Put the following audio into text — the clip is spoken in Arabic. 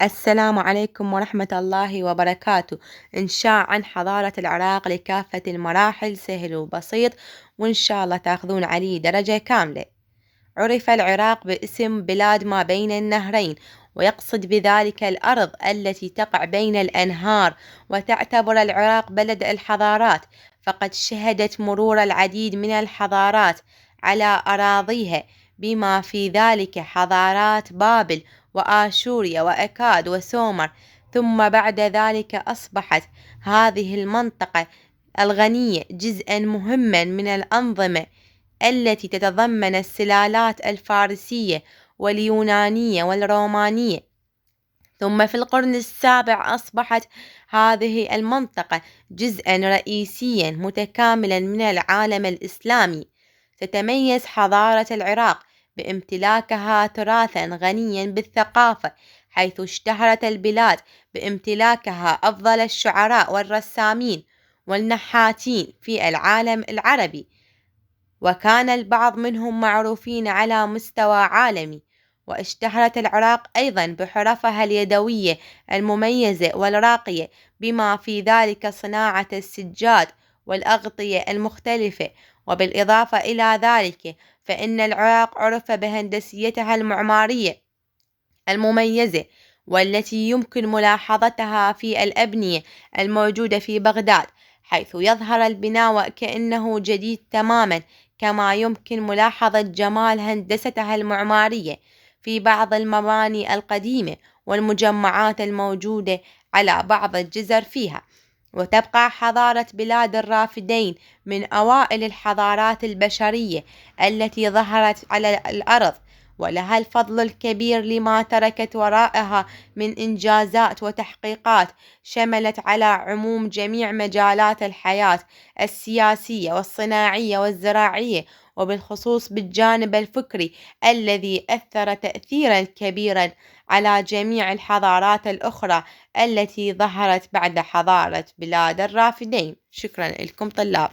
السلام عليكم ورحمة الله وبركاته. إنشاء عن حضارة العراق لكافة المراحل سهل وبسيط، وإن شاء الله تاخذون عليه درجة كاملة. عرف العراق باسم بلاد ما بين النهرين، ويقصد بذلك الأرض التي تقع بين الأنهار، وتعتبر العراق بلد الحضارات، فقد شهدت مرور العديد من الحضارات على أراضيها، بما في ذلك حضارات بابل وآشوريا وأكاد وسومر. ثم بعد ذلك أصبحت هذه المنطقة الغنية جزءا مهما من الأنظمة التي تتضمن السلالات الفارسية واليونانية والرومانية. ثم في القرن السابع أصبحت هذه المنطقة جزءا رئيسيا متكاملا من العالم الإسلامي. تتميز حضارة العراق بامتلاكها تراثا غنيا بالثقافة، حيث اشتهرت البلاد بامتلاكها أفضل الشعراء والرسامين والنحاتين في العالم العربي، وكان البعض منهم معروفين على مستوى عالمي. واشتهرت العراق أيضا بحرفها اليدوية المميزة والراقية، بما في ذلك صناعة السجاد والأغطية المختلفة. وبالإضافة إلى ذلك فإن العراق عرف بهندسيتها المعمارية المميزة، والتي يمكن ملاحظتها في الأبنية الموجودة في بغداد، حيث يظهر البناء وكأنه جديد تماما، كما يمكن ملاحظة جمال هندستها المعمارية في بعض المباني القديمة والمجمعات الموجودة على بعض الجزر فيها. وتبقى حضارة بلاد الرافدين من أوائل الحضارات البشرية التي ظهرت على الأرض، ولها الفضل الكبير لما تركت وراءها من إنجازات وتحقيقات شملت على عموم جميع مجالات الحياة السياسية والصناعية والزراعية، وبالخصوص بالجانب الفكري الذي أثر تأثيرا كبيرا على جميع الحضارات الأخرى التي ظهرت بعد حضارة بلاد الرافدين. شكرا لكم طلاب.